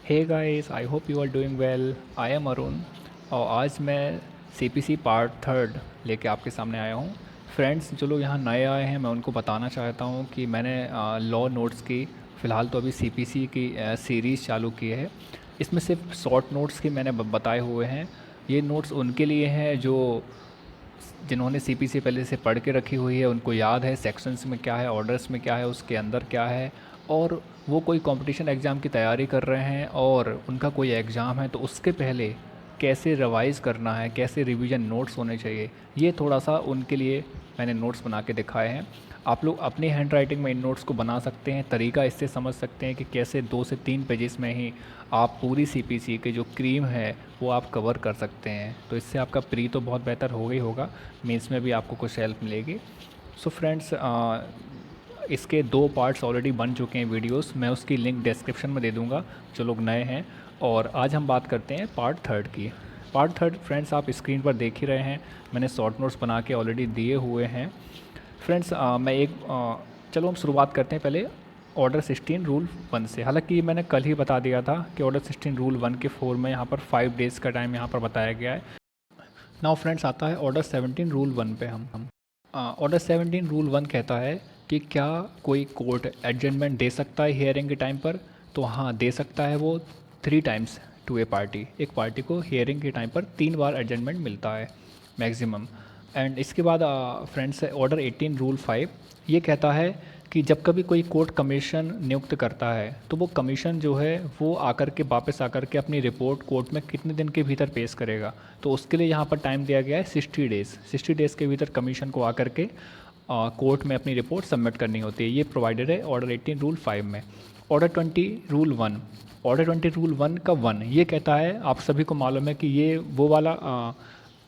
Hey guys, I hope you are doing well. I am Arun और आज मैं CPC part third लेके आपके सामने आया हूँ। फ्रेंड्स, जो लोग यहाँ नए आए हैं मैं उनको बताना चाहता हूँ कि मैंने लॉ नोट्स की फ़िलहाल तो अभी सीपीसी की सीरीज़ चालू की है। इसमें सिर्फ शॉर्ट नोट्स की मैंने बताए हुए हैं। ये नोट्स उनके लिए हैं जो जिन्होंने सीपीसी पहले से पढ़ के रखी हुई है, उनको याद है सेक्शंस में क्या है, ऑर्डर्स में क्या है, उसके अंदर क्या है। और वो कोई कंपटीशन एग्ज़ाम की तैयारी कर रहे हैं और उनका कोई एग्ज़ाम है तो उसके पहले कैसे रिवाइज़ करना है, कैसे रिवीजन नोट्स होने चाहिए, ये थोड़ा सा उनके लिए मैंने नोट्स बना के दिखाए हैं। आप लोग अपनी हैंड राइटिंग में इन नोट्स को बना सकते हैं। तरीका इससे समझ सकते हैं कि कैसे 2 से 3 पेजेस में ही आप पूरी सीपीसी के जो क्रीम है वो आप कवर कर सकते हैं। तो इससे आपका प्री तो बहुत बेहतर हो गई होगा, मेंस में भी आपको कुछ हेल्प मिलेगी। सो फ्रेंड्स, इसके 2 पार्ट्स ऑलरेडी बन चुके हैं वीडियोस, मैं उसकी लिंक डिस्क्रिप्शन में दे दूँगा जो लोग नए हैं। और आज हम बात करते हैं पार्ट थर्ड की। पार्ट थर्ड फ्रेंड्स आप स्क्रीन पर देख ही रहे हैं, मैंने शॉर्ट नोट्स बना के ऑलरेडी दिए हुए हैं। फ्रेंड्स, चलो हम शुरुआत करते हैं पहले ऑर्डर 16 रूल 1 से। हालांकि ये मैंने कल ही बता दिया था कि ऑर्डर 16 रूल 1 के 4 में यहाँ पर 5 डेज़ का टाइम यहाँ पर बताया गया है। नाउ फ्रेंड्स, आता है ऑर्डर 17 रूल 1 पे। हम ऑर्डर 17 रूल 1 कहता है कि क्या कोई कोर्ट एडजमेंट दे सकता है हियरिंग के टाइम पर। तो हाँ, दे सकता है वो 3 टाइम्स टू ए पार्टी। एक पार्टी को हियरिंग के टाइम पर 3 बार एडजमेंट मिलता है मैक्सिमम। एंड इसके बाद फ्रेंड्स, ऑर्डर 18 रूल 5 ये कहता है कि जब कभी कोई कोर्ट कमीशन नियुक्त करता है तो वो कमीशन जो है वो आकर के वापस आकर के अपनी रिपोर्ट कोर्ट में कितने दिन के भीतर पेश करेगा। तो उसके लिए यहाँ पर टाइम दिया गया है 60 डेज़। 60 डेज़ के भीतर कमीशन को आकर के कोर्ट में अपनी रिपोर्ट सबमिट करनी होती है। ये प्रोवाइडेड है ऑर्डर 18 रूल 5 में। ऑर्डर 20 रूल 1, ऑर्डर 20 रूल 1 का 1 ये कहता है, आप सभी को मालूम है कि ये वो वाला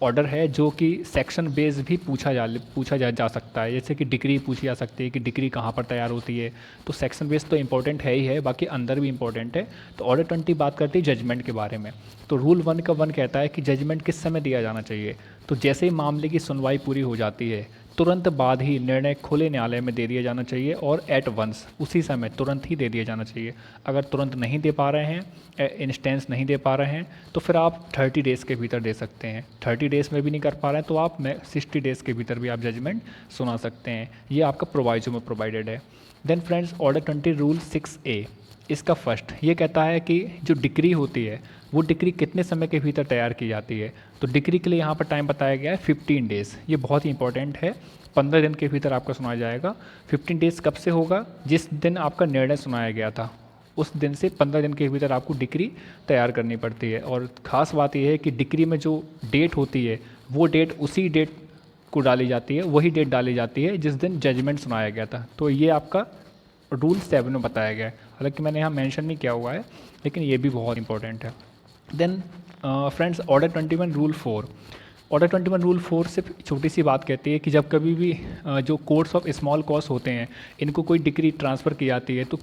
ऑर्डर है जो कि सेक्शन बेस भी पूछा जा सकता है। जैसे कि डिग्री पूछी जा सकती है कि डिग्री कहाँ पर तैयार होती है। तो सेक्शन बेस तो इंपॉर्टेंट है ही है, बाकी अंदर भी इंपॉर्टेंट है। तो ऑर्डर 20 बात करती है जजमेंट के बारे में। तो रूल 1 का 1 कहता है कि जजमेंट किस समय दिया जाना चाहिए। तो जैसे ही मामले की सुनवाई पूरी हो जाती है तुरंत बाद ही निर्णय खुले न्यायालय में दे दिया जाना चाहिए और एट वंस उसी समय तुरंत ही दे दिया जाना चाहिए। अगर तुरंत नहीं दे पा रहे हैं, इंस्टेंस नहीं दे पा रहे हैं, तो फिर आप 30 डेज़ के भीतर दे सकते हैं। 30 डेज़ में भी नहीं कर पा रहे हैं तो आप 60 डेज़ के भीतर भी आप जजमेंट सुना सकते हैं। ये आपका प्रोवाइजो में प्रोवाइडेड है। Then friends, order 20 rule 6A इसका फर्स्ट ये कहता है कि जो डिक्री होती है वो डिक्री कितने समय के भीतर तैयार की जाती है। तो डिक्री के लिए यहाँ पर टाइम बताया गया है 15 डेज़। ये बहुत ही इंपॉर्टेंट है। 15 दिन के भीतर आपका सुनाया जाएगा। 15 डेज़ कब से होगा? जिस दिन आपका निर्णय सुनाया गया था उस दिन से 15 दिन के भीतर आपको डिक्री तैयार करनी पड़ती है। और ख़ास बात यह है कि डिक्री में जो डेट होती है वो डेट उसी डेट को डाली जाती है, वही डेट डाली जाती है जिस दिन जजमेंट सुनाया गया था। तो ये आपका रूल 7 में बताया गया है। हालांकि मैंने यहाँ मेंशन नहीं किया हुआ है, लेकिन ये भी बहुत इंपॉर्टेंट है। Then friends, order 21 rule 4। Order 21 rule 4 सिर्फ छोटी सी बात कहती है कि जब कभी भी जो कोर्ट्स ऑफ स्मॉल कॉज होते हैं इनको कोई डिग्री ट्रांसफ़र की जाती है तो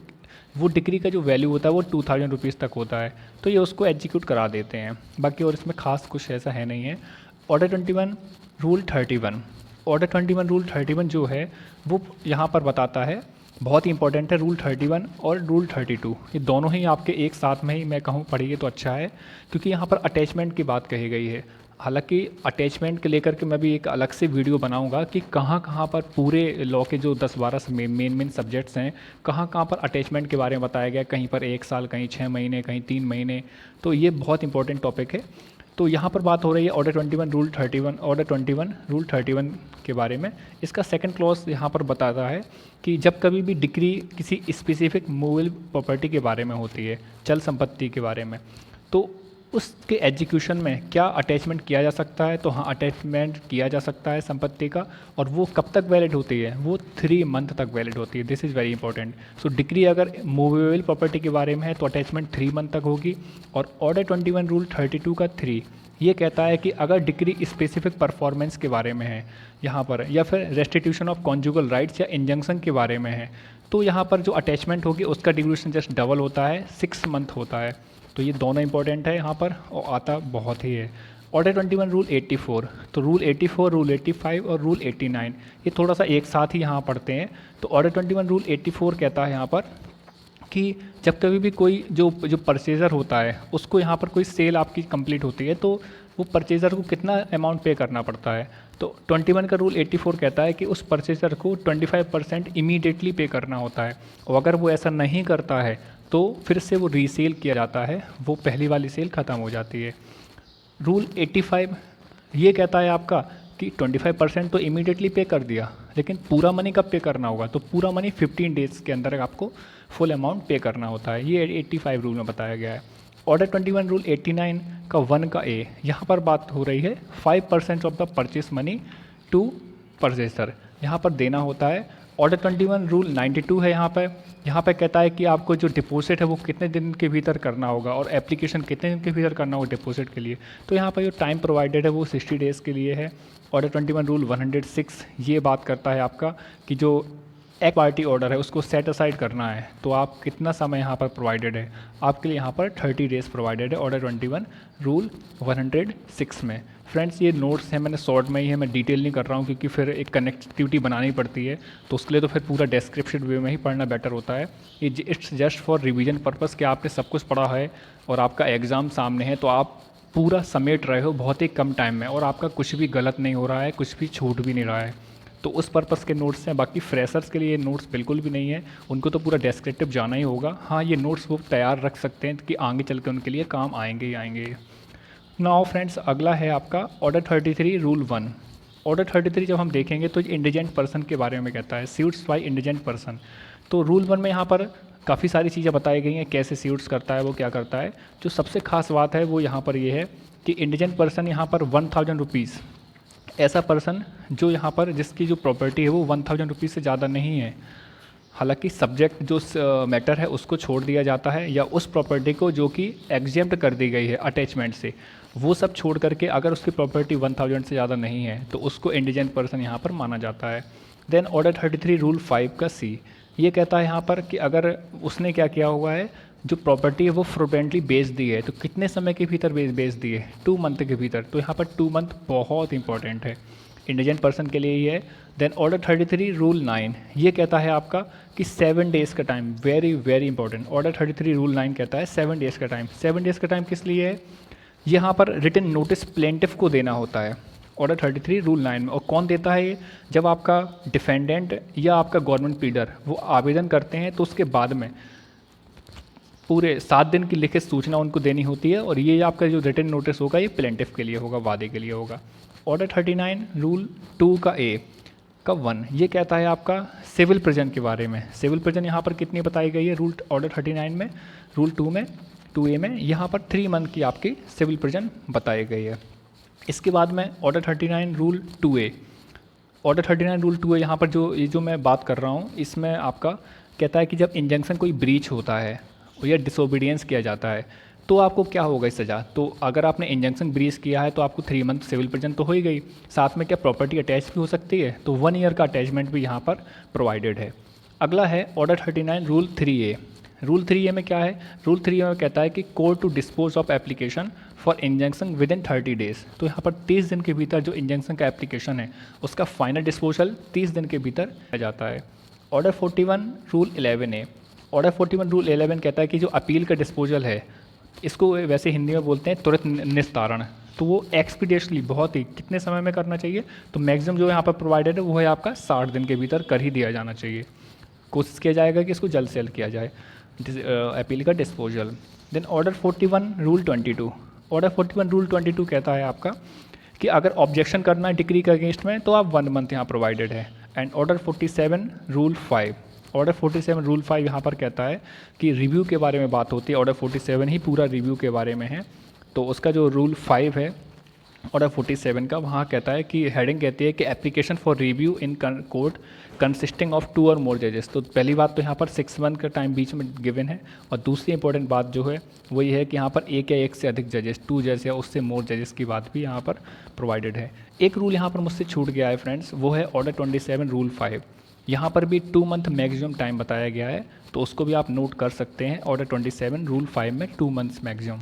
वो डिग्री का जो वैल्यू होता है वो 2000 रुपीज़ तक होता है। तो ये उसको एग्जीक्यूट करा देते हैं। बाकी और इसमें खास कुछ ऐसा है नहीं है। ऑर्डर 21 रूल 31, ऑर्डर 21 रूल 31 जो है वो यहाँ पर बताता है, बहुत ही इंपॉर्टेंट है। रूल 31 और रूल 32 ये दोनों ही आपके एक साथ में ही मैं कहूँ पढ़िए तो अच्छा है, क्योंकि यहाँ पर अटैचमेंट की बात कही गई है। हालांकि अटैचमेंट के लेकर के मैं भी एक अलग से वीडियो बनाऊंगा कि कहाँ कहाँ पर पूरे लॉ के जो 10-12 मेन सब्जेक्ट्स हैं कहाँ कहाँ पर अटैचमेंट के बारे में बताया गया। कहीं पर 1 साल, कहीं 6 महीने, कहीं 3 महीने। तो ये बहुत इंपॉर्टेंट टॉपिक है। तो यहाँ पर बात हो रही है ऑर्डर 21 रूल 31, ऑर्डर 21 रूल 31 के बारे में। इसका सेकंड क्लॉज यहाँ पर बताता है कि जब कभी भी डिक्री किसी स्पेसिफिक मूवेबल प्रॉपर्टी के बारे में होती है, चल संपत्ति के बारे में, तो उसके एग्जीक्यूशन में क्या अटैचमेंट किया जा सकता है। तो हाँ, अटैचमेंट किया जा सकता है संपत्ति का। और वो कब तक वैलिड होती है? वो 3 मंथ तक वैलिड होती है। This is very important. So decree अगर मूवेबल प्रॉपर्टी के बारे में है तो अटैचमेंट 3 मंथ तक होगी। और ऑर्डर 21 रूल 32 का 3 ये कहता है कि अगर डिक्री स्पेसिफिक परफॉर्मेंस के बारे में है यहाँ पर, या फिर रेस्टिट्यूशन ऑफ कॉन्जुगल राइट्स या इंजंक्शन के बारे में है, तो यहाँ पर जो अटैचमेंट होगी उसका ड्यूरेशन जस्ट डबल होता है, 6 मंथ होता है। तो ये दोनों इंपॉर्टेंट है यहाँ पर और आता बहुत ही है। ऑर्डर 21 रूल 84, तो रूल 84, रूल 85 और रूल 89 ये थोड़ा सा एक साथ ही यहाँ पढ़ते हैं। तो ऑर्डर 21 रूल 84 कहता है यहाँ पर कि जब कभी भी कोई जो जो परचेज़र होता है उसको यहाँ पर कोई सेल आपकी कंप्लीट होती है तो वो परचेज़र को कितना अमाउंट पे करना पड़ता है। तो 21 का रूल 84 कहता है कि उस परचेज़र को 25% इमीडिएटली पे करना होता है, और अगर वो ऐसा नहीं करता है तो फिर से वो रीसेल किया जाता है, वो पहली वाली सेल ख़त्म हो जाती है। रूल 85 ये कहता है आपका कि 25% तो इमीडिएटली पे कर दिया, लेकिन पूरा मनी कब पे करना होगा, तो पूरा मनी 15 डेज़ के अंदर आपको फुल अमाउंट पे करना होता है। ये 85 रूल में बताया गया है। ऑर्डर 21 रूल 89 का 1 का ए, यहाँ पर बात हो रही है 5% of the purchase money to purchaser, यहाँ पर देना होता है। ऑर्डर 21 रूल 92 है यहाँ पे कहता है कि आपको जो डिपॉजिट है वो कितने दिन के भीतर करना होगा और एप्लीकेशन कितने दिन के भीतर करना होगा डिपॉजिट के लिए। तो यहाँ पर जो टाइम प्रोवाइडेड है वो 60 डेज़ के लिए है। ऑर्डर 21 रूल 106 ये बात करता है आपका कि जो एक पार्टी ऑर्डर है उसको सेट असाइड करना है, तो आप कितना समय यहाँ पर प्रोवाइडेड है, आपके लिए यहाँ पर 30 डेज़ प्रोवाइडेड है ऑर्डर 21 रूल 106 में। फ्रेंड्स ये नोट्स हैं, मैंने शॉर्ट में ही है, मैं डिटेल नहीं कर रहा हूँ क्योंकि फिर एक कनेक्टिविटी बनानी पड़ती है, तो उसके लिए तो फिर पूरा डिस्क्रिप्शन वे में ही पढ़ना बेटर होता है। ये it's just for revision purpose कि आपने सब कुछ पढ़ा है और आपका एग्ज़ाम सामने है, तो आप पूरा समेट रहे हो बहुत ही कम टाइम में और आपका कुछ भी गलत नहीं हो रहा है, कुछ भी छूट भी नहीं रहा है, तो उस पर्पज़ के नोट्स हैं। बाकी फ्रेशर्स के लिए ये नोट्स बिल्कुल भी नहीं है, उनको तो पूरा डेस्क्रिप्टिव जाना ही होगा। हाँ, ये नोट्स वो तैयार रख सकते हैं कि आगे चल के उनके लिए काम आएंगे ही आएंगे। नाउ फ्रेंड्स, अगला है आपका ऑर्डर 33 रूल 1। ऑर्डर 33 जब हम देखेंगे तो इंडिजेंट पर्सन के बारे में कहता है, स्यूट्स बाय इंडिजेंट पर्सन। तो रूल 1 में यहाँ पर काफ़ी सारी चीज़ें बताई गई हैं, कैसे स्यूट्स करता है, वो क्या करता है। जो सबसे खास बात है वो यहाँ पर ये है कि इंडिजेंट पर्सन यहाँ पर 1000 रुपीज़, ऐसा पर्सन जो यहाँ पर जिसकी जो प्रॉपर्टी है वो 1000 रुपीज़ से ज़्यादा नहीं है, हालांकि सब्जेक्ट जो मैटर है उसको छोड़ दिया जाता है, या उस प्रॉपर्टी को जो कि एग्जेम्प्ट कर दी गई है अटैचमेंट से, वो सब छोड़ करके अगर उसकी प्रॉपर्टी 1000 से ज़्यादा नहीं है तो उसको इंडिजेंट पर्सन यहाँ पर माना जाता है। देन ऑर्डर 33 रूल 5 का सी, ये कहता है यहाँ पर कि अगर उसने क्या किया हुआ है, जो प्रॉपर्टी है वो फ्रोडेंटली बेच दी है, तो कितने समय के भीतर बेच दी है, 2 मंथ के भीतर। तो यहाँ पर 2 मंथ बहुत इंपॉर्टेंट है इंडिजेंट पर्सन के लिए ही है। देन ऑर्डर 33 रूल 9 ये कहता है आपका कि 7 डेज़ का time, very very important. Order 33 rule 9 कहता है 7 डेज़ का टाइम। 7 डेज़ का टाइम किस लिए है, यहाँ पर रिटन नोटिस प्लेंटिफ को देना होता है ऑर्डर 33 रूल 9 में। और कौन देता है ये, जब आपका डिफेंडेंट या आपका गवर्नमेंट प्लीडर वो आवेदन करते हैं तो उसके बाद में पूरे 7 दिन की लिखित सूचना उनको देनी होती है, और ये आपका जो रिटन नोटिस होगा ये प्लेंटिफ के लिए होगा, वादे के लिए होगा। ऑर्डर 39 रूल 2 का ए का 1 ये कहता है आपका सिविल प्रिजन के बारे में। सिविल प्रिजन यहाँ पर कितनी बताई गई है रूल ऑर्डर 39 में, रूल 2 में 2A में यहाँ पर 3 मंथ की आपकी सिविल प्रिजन बताई गई है। इसके बाद में order 39 rule 2A, order 39 rule 2A यहाँ पर जो मैं बात कर रहा हूँ इसमें आपका कहता है कि जब इंजंक्शन कोई ब्रीच होता है या डिसोबीडियंस किया जाता है तो आपको क्या होगा इस सज़ा। तो अगर आपने इंजंक्शन ब्रीच किया है तो आपको 3 मंथ सिविल प्रिजन तो हो ही गई, साथ में क्या प्रॉपर्टी अटैच भी हो सकती है, तो 1 ईयर का अटैचमेंट भी यहाँ पर प्रोवाइडेड है। अगला है order 39 rule 3A। Rule 3A में क्या है, रूल 3A में कहता है कि court to dispose of application for injunction within 30 days. तो यहाँ पर 30 दिन के भीतर जो इंजंक्शन का एप्लीकेशन है उसका फाइनल डिस्पोजल 30 दिन के भीतर किया जाता है। Order 41 rule 11A, order 41 rule 11 कहता है कि जो अपील का डिस्पोजल है, इसको वैसे हिंदी में बोलते हैं त्वरित निस्तारण, तो वो एक्सपीडियसली बहुत ही कितने समय में करना चाहिए, तो मैक्सिमम जो यहाँ पर प्रोवाइडेड है वो है आपका 60 दिन के भीतर कर ही दिया जाना चाहिए। कोशिश किया जाएगा कि इसको जल्द से जल्द किया जाए अपील का disposal. Then order 41 rule 22, order 41 rule 22 कहता है आपका कि अगर ऑब्जेक्शन करना है डिक्री के अगेंस्ट में तो आप 1 मंथ यहाँ प्रोवाइडेड है। And order 47 rule 5, order 47 rule 5 यहाँ पर कहता है कि रिव्यू के बारे में बात होती है। ऑर्डर 47 ही पूरा रिव्यू के बारे में है, तो उसका जो रूल 5 है ऑर्डर 47 का, वहाँ कहता है कि हेडिंग कहती है कि application for review in court consisting of 2 और मोर जजेस। तो पहली बात तो यहाँ पर 6 मंथ का टाइम बीच में गिवन है, और दूसरी इंपॉर्टेंट बात जो है वो ये है कि यहाँ पर एक या एक से अधिक जजेस, 2 जजेस या उससे मोर जजेस की बात भी यहाँ पर प्रोवाइडेड है। एक रूल यहाँ पर मुझसे छूट गया है फ्रेंड्स, वो है ऑर्डर 27 रूल 5। यहाँ पर भी 2 मंथ मैक्सिमम टाइम बताया गया है, तो उसको भी आप नोट कर सकते हैं। ऑर्डर 27 रूल 5 में 2 मंथ्स मैक्सिमम।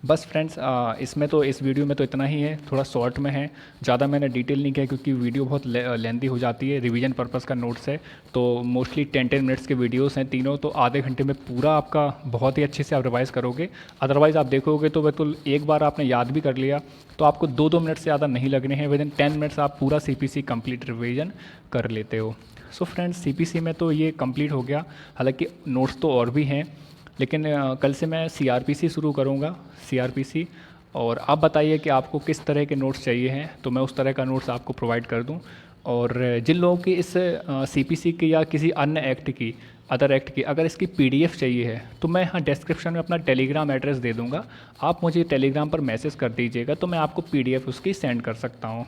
बस फ्रेंड्स, इसमें तो इस वीडियो में तो इतना ही है, थोड़ा शॉर्ट में है, ज़्यादा मैंने डिटेल नहीं किया क्योंकि वीडियो बहुत लेंदी हो जाती है। रिवीजन पर्पज़ का नोट्स है तो मोस्टली 10-10 मिनट्स के वीडियोस हैं तीनों, तो आधे घंटे में पूरा आपका बहुत ही अच्छे से आप रिवाइज़ करोगे। अदरवाइज़ आप देखोगे तो बिल्कुल एक बार आपने याद भी कर लिया तो आपको 2-2 मिनट से ज़्यादा नहीं लगने हैं, विद इन 10 मिनट्स आप पूरा CPC कंप्लीट रिवीजन कर लेते हो। सो फ्रेंड्स, CPC में तो ये कंप्लीट हो गया, हालांकि नोट्स तो और भी हैं, लेकिन कल से मैं CRPC शुरू करूँगा, CRPC। और आप बताइए कि आपको किस तरह के नोट्स चाहिए हैं, तो मैं उस तरह का नोट्स आपको प्रोवाइड कर दूँ। और जिन लोगों की इस CPC की या किसी अन्य एक्ट की, अदर एक्ट की अगर इसकी PDF चाहिए है तो मैं यहाँ डिस्क्रिप्शन में अपना टेलीग्राम एड्रेस दे दूँगा, आप मुझे टेलीग्राम पर मैसेज कर दीजिएगा तो मैं आपको PDF उसकी सेंड कर सकता हूँ।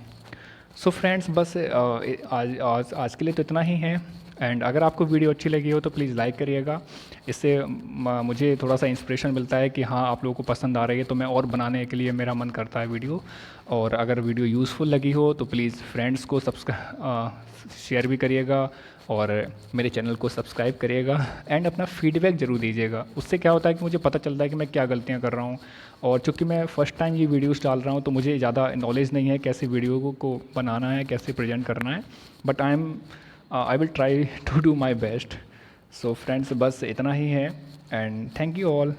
सो फ्रेंड्स, बस आज आज आज के लिए तो इतना ही है। एंड अगर आपको वीडियो अच्छी लगी हो तो प्लीज़ लाइक करिएगा, इससे मुझे थोड़ा सा इंस्पिरेशन मिलता है कि हाँ आप लोगों को पसंद आ रही है, तो मैं और बनाने के लिए मेरा मन करता है वीडियो। और अगर वीडियो यूज़फुल लगी हो तो प्लीज़ फ्रेंड्स को शेयर भी करिएगा और मेरे चैनल को सब्सक्राइब करिएगा एंड अपना फीडबैक ज़रूर दीजिएगा। उससे क्या होता है कि मुझे पता चलता है कि मैं क्या गलतियाँ कर रहा हूँ। और चूँकि मैं फ़र्स्ट टाइम ये वीडियोस डाल रहा हूँ तो मुझे ज़्यादा नॉलेज नहीं है कैसे वीडियो को बनाना है, कैसे प्रेजेंट करना है, but I will try to do my best. So friends, बस इतना ही है एंड थैंक यू ऑल।